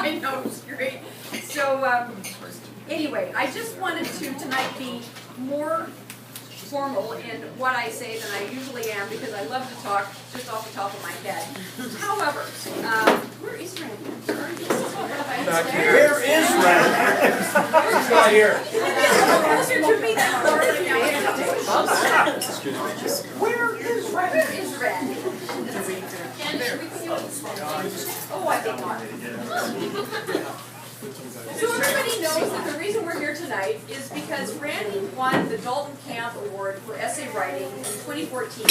I know, it was great. So anyway, I just wanted to tonight be more formal in what I say than I usually am because I love to talk just off the top of my head. However, where is Randy? Where is Randy? He's not here. Closer to me than Where is Randy? Where is Randy? Oh, I think not. So everybody knows that the reason we're here tonight is because Randy won the Dalton Camp Award for essay writing in 2014.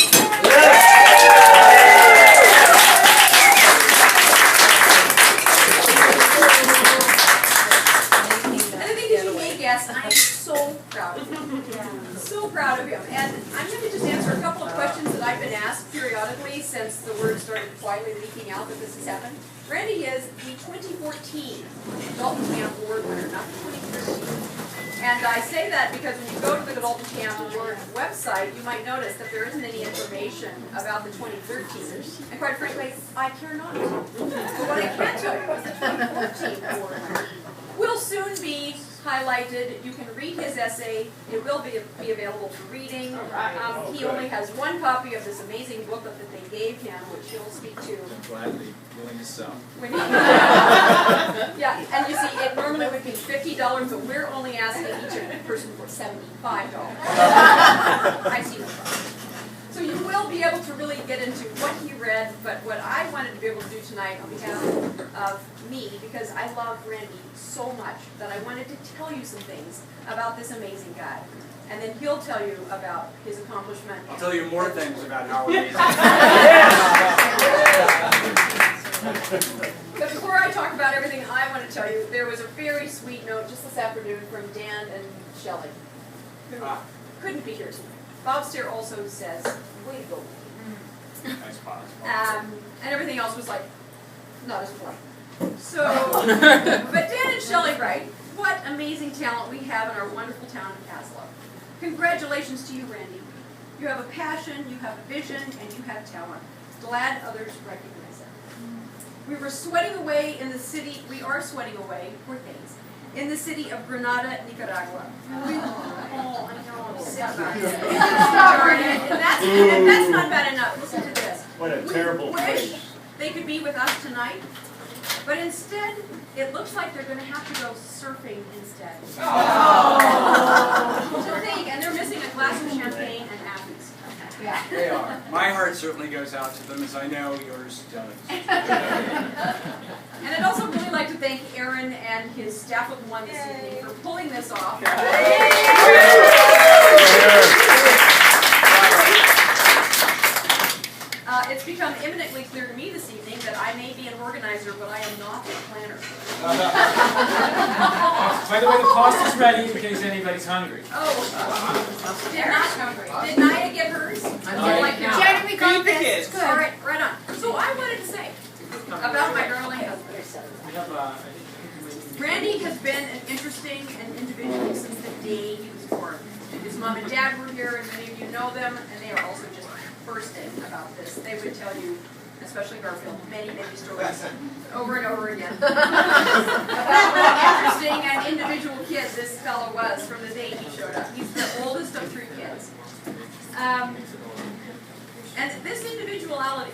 And I think as you may guess, I am so proud of him. So proud of him. And I'm going to just answer a couple of questions that I've been asked periodically since the word started quietly leaking out that this has happened. Randy is the 2014 Dalton Camp Award winner, not the 2013. And I say that because when you go to the Dalton Camp Award website, you might notice that there isn't any information about the 2013. And quite frankly, I care not. But what I can tell you is the 2014 award winner will soon be highlighted. You can read his essay. It will be available for reading. He only has one copy of this amazing booklet that they gave him, which he'll speak to. Gladly willing to sell. Yeah, and you see, it normally would be $50, but we're only asking each person for $75. I see no problem. So you will be able to really get into what he read, but what I wanted to be able to do tonight on behalf of me, because I love Randy so much, that I wanted to tell you some things about this amazing guy. And then he'll tell you about his accomplishment. I'll tell you more things about how amazing. But before I talk about everything I want to tell you, there was a very sweet note just this afternoon from Dan and Shelley, who couldn't be here tonight. Bob Steer also says, way to go. Nice pause. And everything else was like, not as polite. So, but Dan and Shelley write, what amazing talent we have in our wonderful town of Kaslo. Congratulations to you, Randy. You have a passion, you have a vision, and you have talent. Glad others recognize it. We were sweating away in the city, we are sweating away, poor things, in the city of Granada, Nicaragua. Oh, I know, I'm sick about it. And that's not bad enough. Listen to this. What a terrible We wish place. they could be with us tonight, but instead, it looks like they're going to have to go surfing instead. Oh. To think, and they're missing a glass of champagne and apples. Yeah. They are. My heart certainly goes out to them, as I know yours does. And I'd also really like to thank Aaron and his staff of one this evening for pulling this off. It's become eminently clear to me this evening that I may be an organizer, but I am not a planner. By the way, the pasta is ready in case anybody's hungry. Oh, did Naya get hers? Naya. Like now. Jeremy got Feed the this. kids. Good. All right, right on. So I wanted to say about my darling husband. We have Randy has been an interesting individual since the day he was born. His mom and dad were here, and many of you know them, and they are also just bursting about this. They would tell you, especially Garfield, many, many stories over and over again about what interesting and individual kid this fellow was from the day he showed up. He's the oldest of 3 kids. And this individuality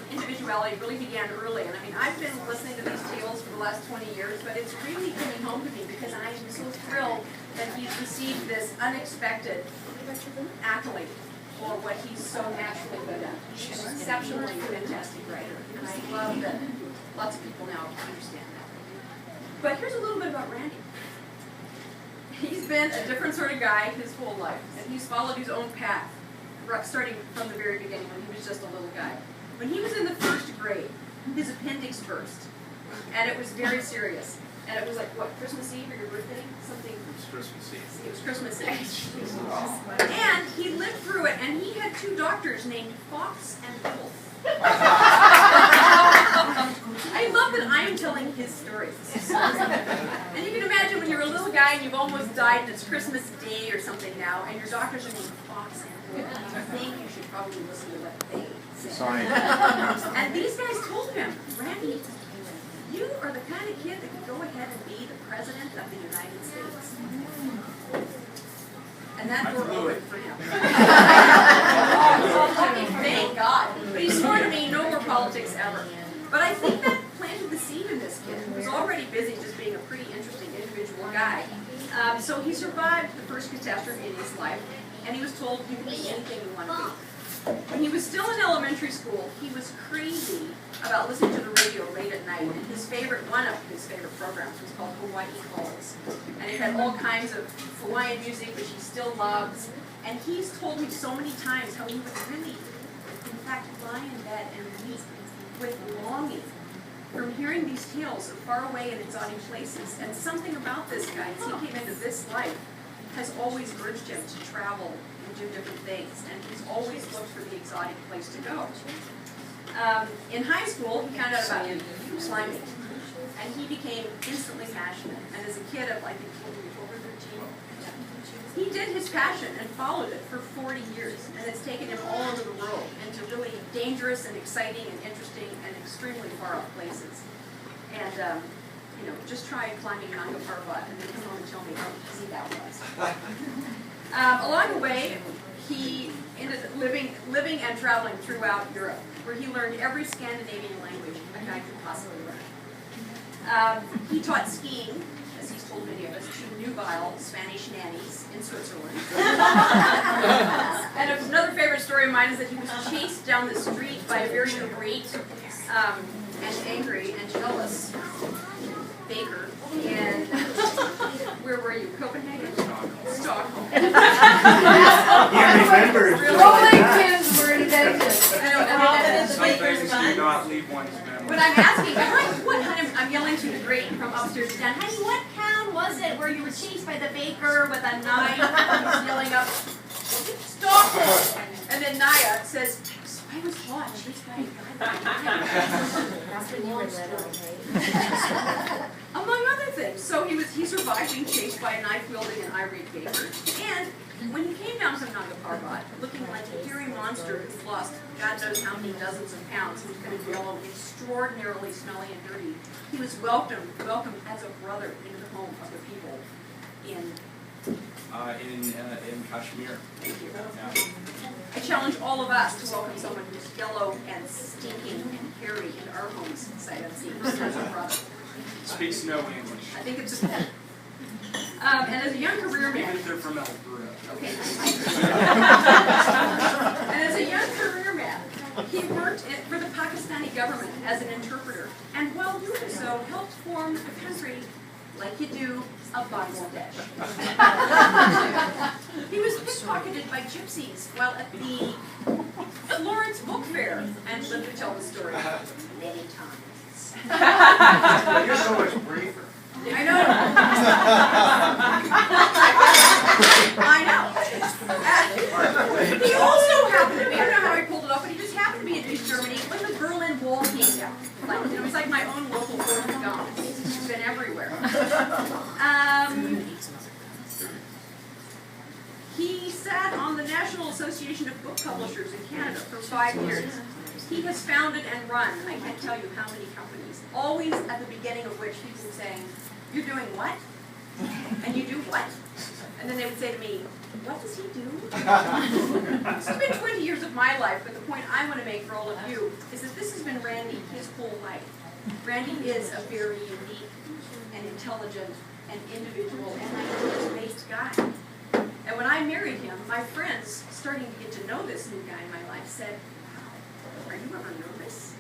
really began early. And I mean, I've been listening to these tales for the last 20 years, but it's really coming home to me because I am so thrilled that he's received this unexpected accolade for what he's so naturally good at. He's an exceptionally fantastic writer. And I love that lots of people now understand that. But here's a little bit about Randy. He's been a different sort of guy his whole life, and he's followed his own path, starting from the very beginning when he was just a little guy. When he was in the 1st grade, his appendix burst, and it was very serious. And it was like, what, Christmas Eve or your birthday? Something. It was Christmas Eve. It was Christmas Eve. And he lived through it, and he had 2 doctors named Fox and Wolf. I love that I am telling his stories. And you can imagine when you're a little guy and you've almost died and it's Christmas Day or something now, and your doctors are named Fox and Wolf. I think you should probably listen to what they say. Sorry. And these guys told him, Randy, you are the kind of kid that could go ahead President of the United States. And that door opened for him. Thank God. But he swore to me, no more politics ever. But I think that planted the seed in this kid, who was already busy just being a pretty interesting individual guy. So he survived the first catastrophe in his life, and he was told you can be anything you want to be. When he was still in elementary school, he was crazy about listening to the radio late at night, and one of his favorite programs was called Hawaii Calls. And it had all kinds of Hawaiian music, which he still loves. And he's told me so many times how he would really, in fact, lie in bed and weep with longing from hearing these tales of far away and exotic places. And something about this guy, as he came into this life, has always urged him to travel and do different things. And he's always looked for the exotic place to go. In high school, he found out about climbing. And he became instantly passionate. And as a kid of, I think, 12 or 13, he did his passion and followed it for 40 years. And it's taken him all over the world into really dangerous and exciting and interesting and extremely far-off places. And, just try climbing Nanga Parbat and then come home and tell me how easy that was. Along the way, he ended up living and traveling throughout Europe, where he learned every Scandinavian language a guy could possibly learn. He taught skiing, as he's told many of us, to nubile Spanish nannies in Switzerland. And another favorite story of mine is that he was chased down the street by a very irate and angry and jealous baker in, where were you, Copenhagen? Stockholm. You remember. Rolling pins were invented. Some things do not leave one's memory. But I'm asking, I'm yelling to the grate from upstairs down, honey, what town was it where you were chased by the baker with a knife? And he's yelling up, Stockholm. And then Naya says, I was watched. This guy among other things. So he survived being chased by a knife-wielding and irate baker. And when he came down from Nanga Parbat, looking like a hairy monster who'd lost God knows how many dozens of pounds, and was going to go extraordinarily smelly and dirty, he was welcomed as a brother into the home of the people in Kashmir. Thank you. Yeah. I challenge all of us to welcome someone who's yellow and stinking and hairy in our homes, sight unseen, as a brother. Speaks no English. I think it's a pet. And as a young career man, Even if they're from Alberta. okay. And as a young career man, he worked for the Pakistani government as an interpreter, and while doing so, helped form a country like you do of Bangladesh. He was pickpocketed by gypsies while at the Florence Book Fair and lived to tell the story many times. You're so much briefer. I know. I know. He also happened to be, I don't know how he pulled it off, but he just happened to be in East Germany when the Berlin Wall came down. Like, it was like my own local Fourth of God. It's been everywhere. He sat on the National Association of Book Publishers in Canada for 5 years. He has founded and run, I can't tell you how many companies, always at the beginning of which people would say, you're doing what? And you do what? And then they would say to me, what does he do? This has been 20 years of my life, but the point I want to make for all of you is that this has been Randy his whole life. Randy is a very unique and intelligent and individual and ideas-based guy. And when I married him, my friends, starting to get to know this new guy in my life, said, wow, are you ever nervous?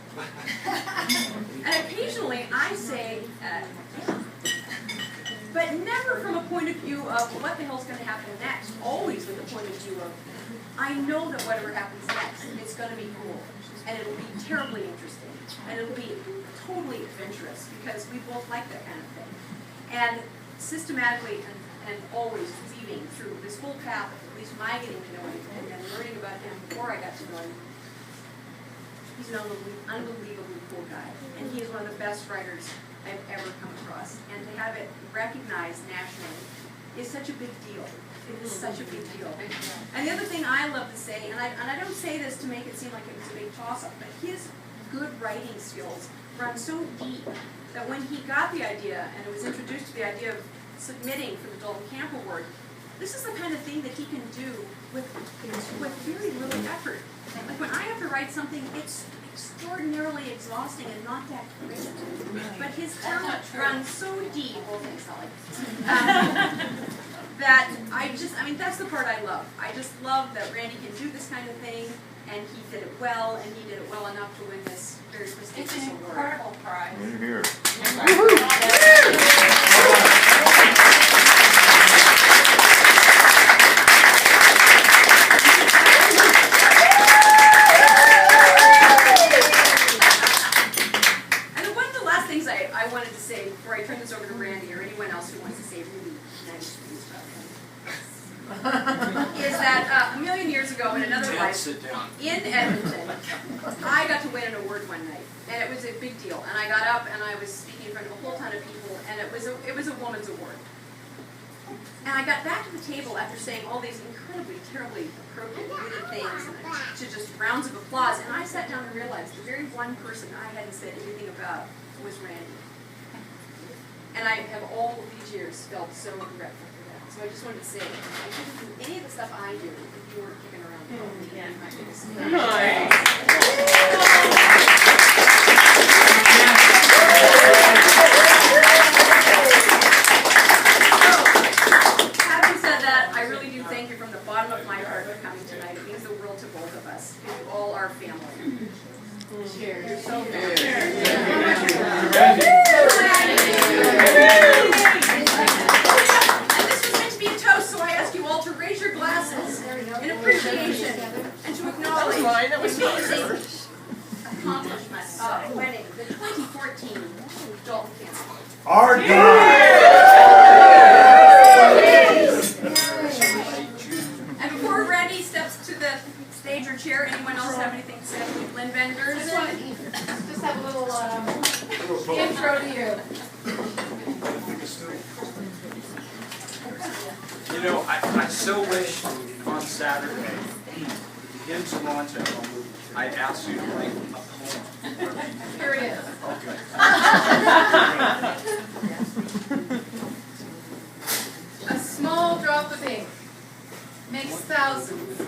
And occasionally I say, yeah. But never from a point of view of what the hell's going to happen next, always with the point of view of, I know that whatever happens next, it's going to be cool, and it'll be terribly interesting, and it'll be totally adventurous, because we both like that kind of thing. And systematically and always weaving through this whole path of at least my getting to know him and then learning about him before I got to know him, he's an unbelievably cool guy, and he is one of the best writers I've ever come across. And to have it recognized nationally is such a big deal. It is such a big deal. And the other thing I love to say, and I don't say this to make it seem like it was a big toss-up, but his good writing skills run so deep that when he got the idea, and it was introduced to the idea of submitting for the Dalton Camp Award, this is the kind of thing that he can do with very little effort. Like when I have to write something, it's extraordinarily exhausting and not that great. But his talent runs so deep that that's the part I love. I just love that Randy can do this kind of thing, and he did it well, and he did it well enough to win this very prestigious It's an award. incredible prize. Here. And one of the last things I wanted to say before I turn this over to Randy or anyone else who wants to say really nice things about him is that a million years ago in another Don't life sit down. in Edmonton, I got to win an award one night, and it was a big deal. And I got up and I was speaking in front of a whole ton of people, and it was a woman's award. And I got back to the table after saying all these incredibly, terribly appropriate, witty things, and to just rounds of applause. And I sat down and realized the very one person I hadn't said anything about was Randy. And I have all of these years felt so regretful for that. So I just wanted to say, I couldn't do any of the stuff I do if you weren't kicking around. My biggest Having said that, I really do thank you from the bottom of my heart for coming tonight. It means the world to both of us. You all are family. Cheers. You're so good. And this was meant to be a toast, so I ask you all to raise your glasses in appreciation and to acknowledge the amazing accomplishment of winning the 2014 Dalton Camp Award. Our God! And before Randy steps to the stage or chair, anyone else have anything to say? Lynn Vendors? Just have a little intro to you. You know, I so wish on Saturday, in Toronto, I'd ask you to write a poem. Here it is. A small drop of ink makes thousands,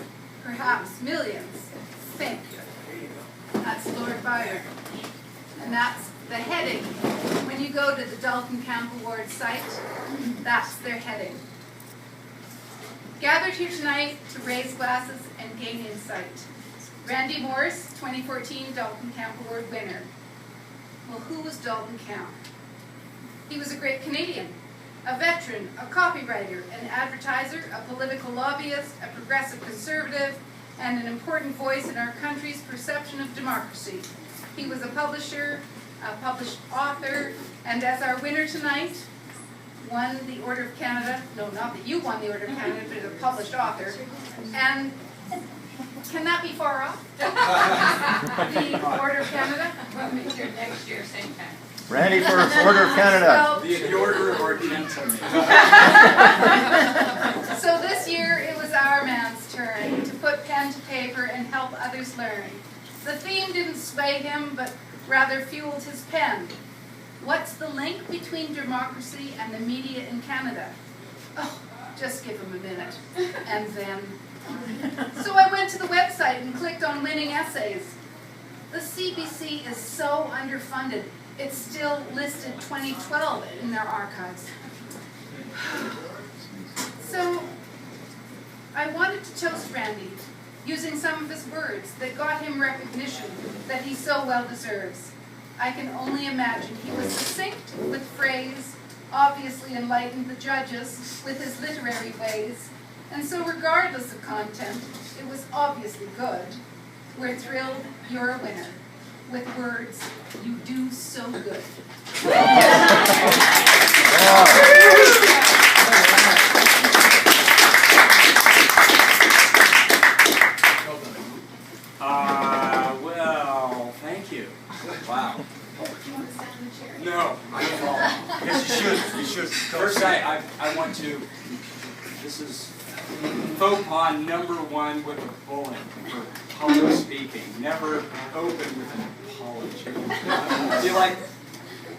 perhaps millions, think. That's Lord Byron. And that's the heading. When you go to the Dalton Camp Award site, that's their heading. Gathered here tonight to raise glasses and gain insight. Randy Morse, 2014 Dalton Camp Award winner. Well, who was Dalton Camp? He was a great Canadian, a veteran, a copywriter, an advertiser, a political lobbyist, a progressive conservative, and an important voice in our country's perception of democracy. He was a publisher, a published author, and as our winner tonight, won the Order of Canada. No, not that you won the Order of Canada, but a published author. And can that be far off? The Order of Canada? Next year, same time. Randy for Order of Canada. Well, The Order of our gentlemen. so this year it was our man's turn to put pen to paper and help others learn. The theme didn't sway him, but rather fueled his pen. What's the link between democracy and the media in Canada? Oh, just give him a minute. And then... So I went to the website and clicked on winning essays. The CBC is so underfunded, it's still listed 2012 in their archives. So I wanted to toast Randy using some of his words that got him recognition that he so well deserves. I can only imagine he was succinct with phrase, obviously enlightened the judges with his literary ways, and so regardless of content, it was obviously good. We're thrilled you're a winner. With words, you do so good. Well, thank you. Wow. Do you want to stand in the chair? No, I don't. Yes, you should. You should. First, I want to, this is faux pas number one with a bullet for public speaking. Never open with an apology. Do you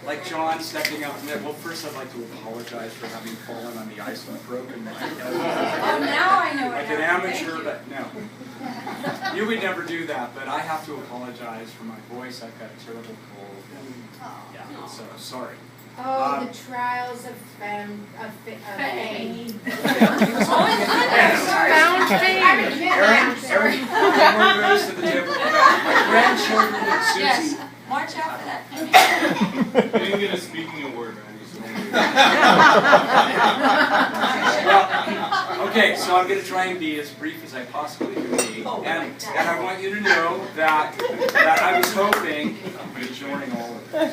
like John stepping up and well, first I'd like to apologize for having fallen on the ice and broken my head. Oh, now I know what Like an happened. amateur, but no. You would never do that, but I have to apologize for my voice. I've got a terrible cold. Yeah, so sorry. Oh, the trials of fame. Fame. Found fame. Aaron, more rose to the table. My grandchildren and Susie. Yes, watch out for that. You didn't get a speaking award, Randy, so Well, okay, so I'm going to try and be as brief as I possibly can be. And I want you to know that I was hoping, I'm ignoring all of this,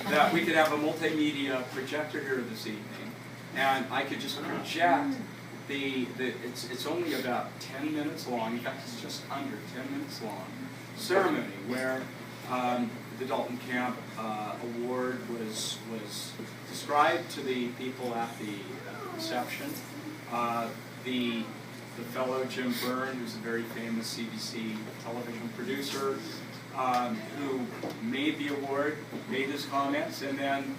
that we could have a multimedia projector here this evening, and I could just project it's only about 10 minutes long, in fact it's just under 10 minutes long, ceremony where the Dalton Camp Award was described to the people at the reception. The fellow Jim Byrne, who's a very famous CBC television producer, who made the award, made his comments, and then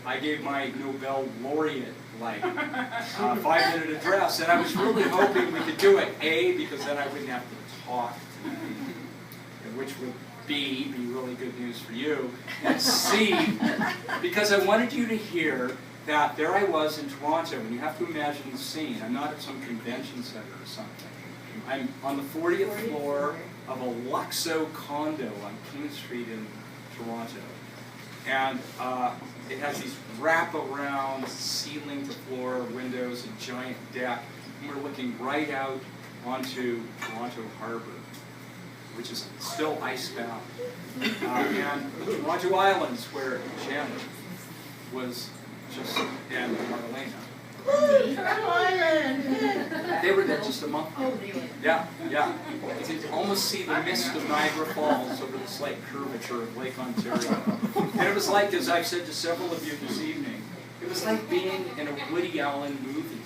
I gave my Nobel laureate like 5-minute address, and I was really hoping we could do it. A, because then I wouldn't have to talk tonight, which would be really good news for you, and C, because I wanted you to hear that there I was in Toronto, and you have to imagine the scene. I'm not at some convention center or something. I'm on the 40th floor of a Luxo condo on King Street in Toronto. And it has these wrap-around ceiling-to-floor windows, a giant deck, and we're looking right out onto Toronto Harbor, which is still icebound. And the Toronto Islands, where Chandler was just, and Marlena. They were there just a month ago. Yeah. You can almost see the mist of Niagara Falls over the slight curvature of Lake Ontario. And it was like, as I've said to several of you this evening, it was like being in a Woody Allen movie.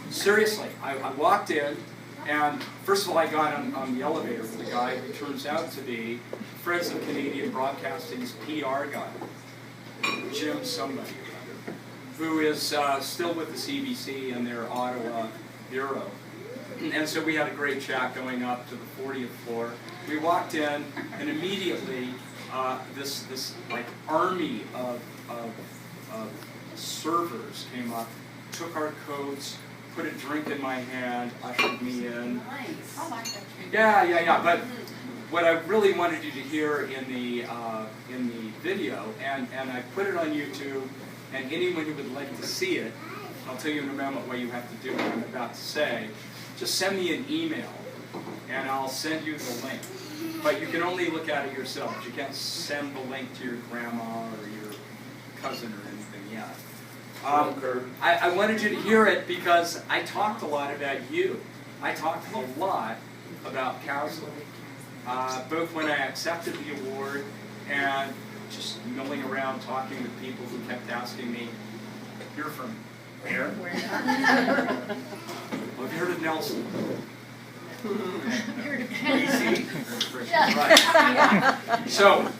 Seriously, I walked in, and first of all I got on the elevator with a guy who turns out to be Friends of Canadian Broadcasting's PR guy, Jim somebody, who is still with the CBC and their Ottawa bureau. And so we had a great chat going up to the 40th floor. We walked in, and immediately this like army of servers came up, took our coats, put a drink in my hand, ushered me in. Nice. I like that treatment. Yeah. But what I really wanted you to hear in the video, and I put it on YouTube, and anyone who would like to see it, I'll tell you in a moment what you have to do what I'm about to say. Just send me an email, and I'll send you the link. But you can only look at it yourself. You can't send the link to your grandma or your cousin or anything yet. I wanted you to hear it because I talked a lot about you. I talked a lot about Kaslo, both when I accepted the award and just milling around talking with people who kept asking me, "You're from where?" Well, I've heard of Nelson. BC? Right. So,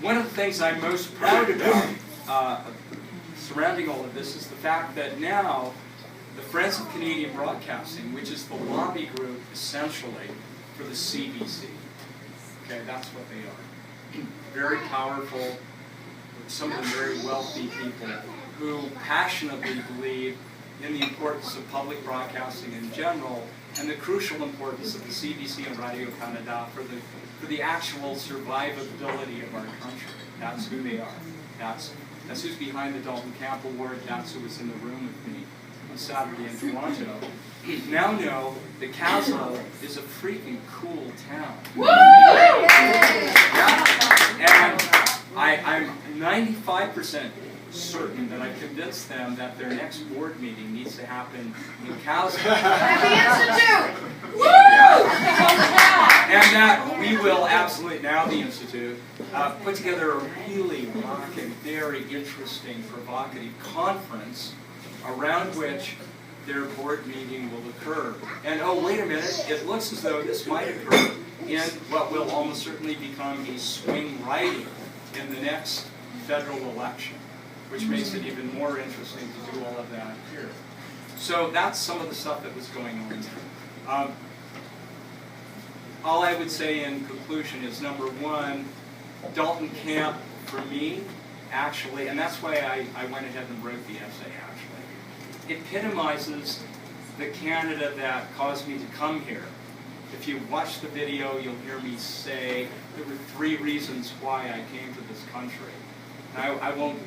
one of the things I'm most proud about surrounding all of this is the fact that now the Friends of Canadian Broadcasting, which is the lobby group essentially for the CBC, okay, that's what they are. Very powerful, some of them very wealthy people who passionately believe in the importance of public broadcasting in general and the crucial importance of the CBC and Radio-Canada for the actual survivability of our country. That's who they are. That's who's behind the Dalton Camp Award. That's who was in the room with me on Saturday in Toronto. Now know that Kaslo is a freaking cool town. Woo! Yeah. And I'm 95% certain that I convinced them that their next board meeting needs to happen in Kaslo. At the Institute! And that we will absolutely, now the Institute, put together a really rocking, very interesting, provocative conference around which their board meeting will occur. And oh, wait a minute, it looks as though this might occur in what will almost certainly become a swing riding in the next federal election, which makes it even more interesting to do all of that here. So that's some of the stuff that was going on there. All I would say in conclusion is, number one, Dalton Camp, for me, actually, and that's why I went ahead and wrote the essay, actually, epitomizes the Canada that caused me to come here. If you watch the video, you'll hear me say there were 3 reasons why I came to this country. And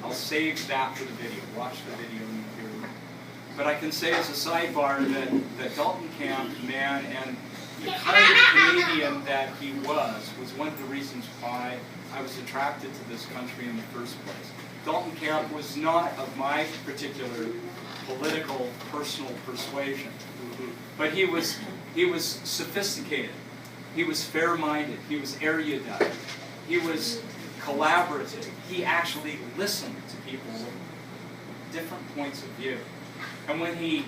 I'll save that for the video. Watch the video and you'll hear me. But I can say as a sidebar that Dalton Camp, man, and the kind of Canadian that he was one of the reasons why I was attracted to this country in the first place. Dalton Camp was not of my particular political, personal persuasion, but he was sophisticated, he was fair-minded, he was erudite, he was collaborative, he actually listened to people with different points of view. And when he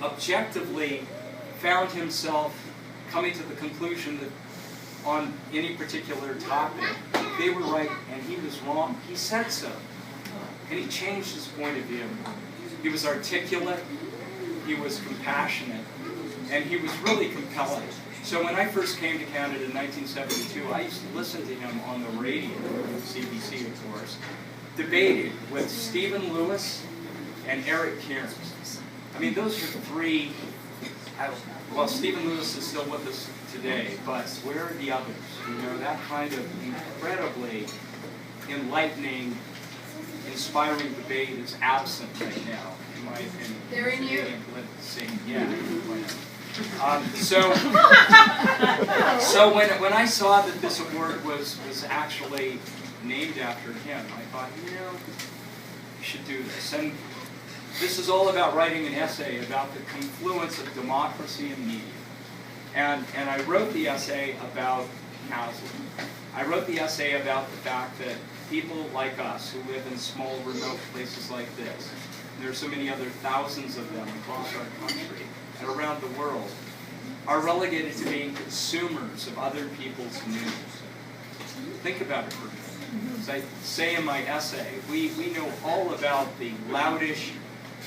objectively found himself coming to the conclusion that on any particular topic they were right and he was wrong, he said so. And he changed his point of view. He was articulate, he was compassionate, and he was really compelling. So when I first came to Canada in 1972, I used to listen to him on the radio, CBC of course, debating with Stephen Lewis and Eric Cairns. I mean, those are 3, well, Stephen Lewis is still with us today, but where are the others? You know, that kind of incredibly enlightening, inspiring debate is absent right now, in my opinion. They're in you. Yeah. So when I saw that this award was actually named after him, I thought, you know, we should do this. And this is all about writing an essay about the confluence of democracy and media. And I wrote the essay about Kaslo. I wrote the essay about the fact that people like us who live in small, remote places like this, and there are so many other thousands of them across our country and around the world, are relegated to being consumers of other people's news. Think about it for a minute. As I say in my essay, we know all about the loutish,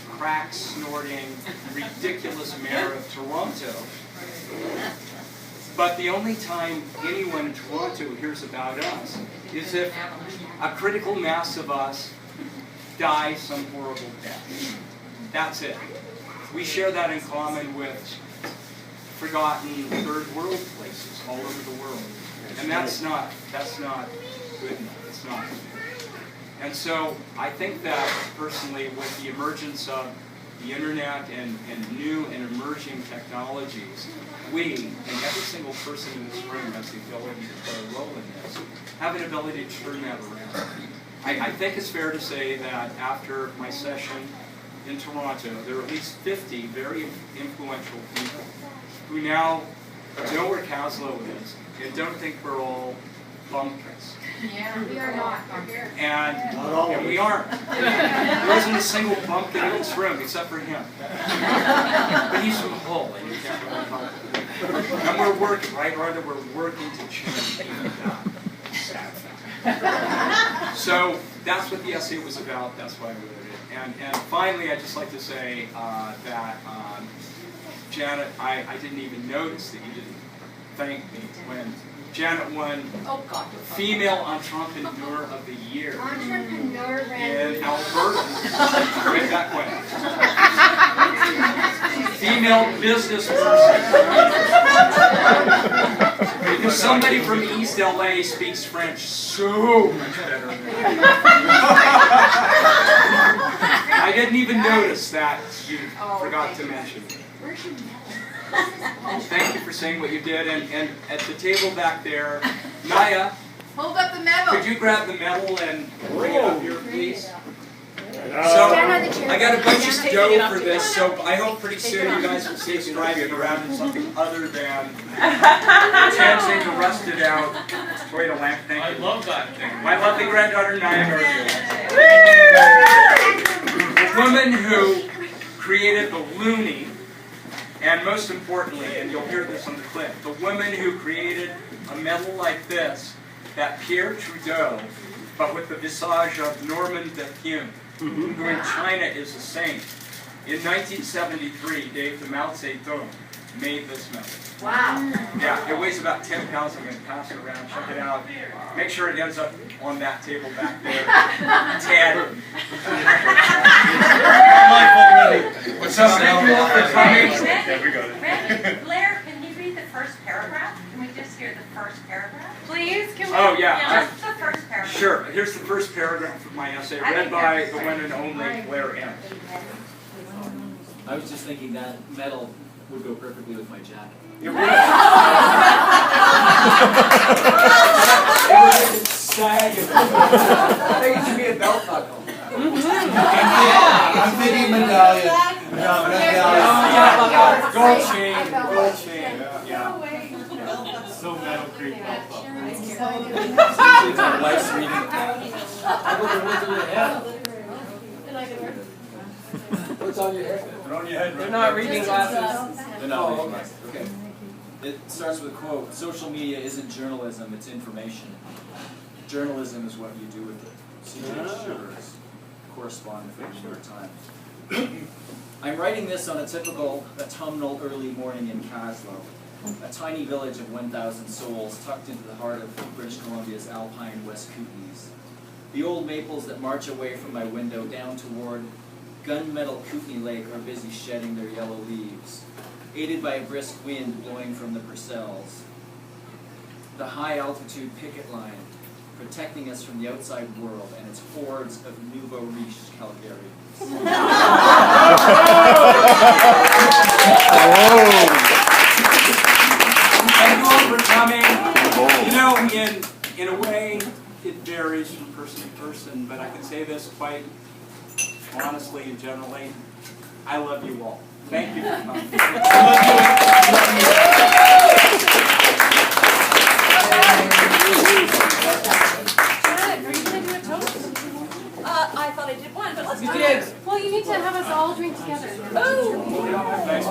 crack-snorting, ridiculous mayor of Toronto. But the only time anyone in Toronto hears about us is if a critical mass of us die some horrible death. That's it. We share that in common with forgotten third world places all over the world. And that's not good enough. It's not. And so I think that personally with the emergence of the internet and new and emerging technologies, we, and every single person in this room has the ability to play a role in this, have an ability to turn that around. I think it's fair to say that after my session in Toronto, there are at least 50 very influential people who now know where Kaslo is and don't think we're all bumpkins. Yeah, we are not. And we aren't. There isn't a single bumpkin in this room except for him. But he's from Hull, and you can't really help it. And we're working, right, Rhonda? We're working to change that. Sad fact. So that's what the essay was about. That's why I wrote it. And finally, I'd just like to say that Janet, I didn't even notice that you didn't thank me when Janet won Female Entrepreneur of the Year Entrepreneur in Alberta. Way back when. Female business person. Because somebody from East LA speaks French so much better than me. I didn't even notice that you forgot to mention it. Thank you for saying what you did, and at the table back there, Naya, Hold up the medal. could you grab the medal and bring it up here, please? So, I got a bunch of dough for this, so I hope pretty soon you guys will see us driving around in something other than dancing to rusted out Toyota lamp. Thank you. I love that thing. My lovely granddaughter Naya Garfield. A woman created the loonie, and most importantly, and you'll hear this on the clip, the woman who created a medal like this, that Pierre Trudeau, but with the visage of Norman Bethune, who in China is a saint. In 1973, Dave the Mao Zedong made this medal. Wow. Yeah, it weighs about 10 pounds. I'm going to pass it around. Check it out. Make sure it ends up on that table back there. Ted. What's up, Thank you all for coming. Yeah, we got it. Randy, Blair, can you read the first paragraph? Can we just hear the first paragraph? Please, can we? Oh, yeah. Just the first paragraph. Sure. Here's the first paragraph of my essay, read by the one and only Blair M. I was just thinking that medal would go perfectly with my jacket. It would. Sag. I think it should be a belt buckle. I'm thinking medallion. No, medallion. Gold chain. Gold chain. Yeah. So Meadow Creek belt buckle. Seems like life's reading. What's on your head? Put on your head, They're not reading glasses. They're not reading glasses. Okay. It starts with a quote. Social media isn't journalism, it's information. Journalism is what you do with it. C.H. Shivers, correspondent for the New York Times. I'm writing this on a typical autumnal early morning in Kaslo, a tiny village of 1,000 souls tucked into the heart of British Columbia's alpine West Kootenays. The old maples that march away from my window down toward Gunmetal Kootenay Lake are busy shedding their yellow leaves, aided by a brisk wind blowing from the Purcells. The high-altitude picket line protecting us from the outside world and its hordes of nouveau riche Calgarians. Thank you all for coming. You know, in a way, it varies from person to person, but I can say this quite honestly and generally. I love you all. Thank you for coming. I thought I did one, but let's You not. did. Well, you need to have us all drink together. Oh! Thanks.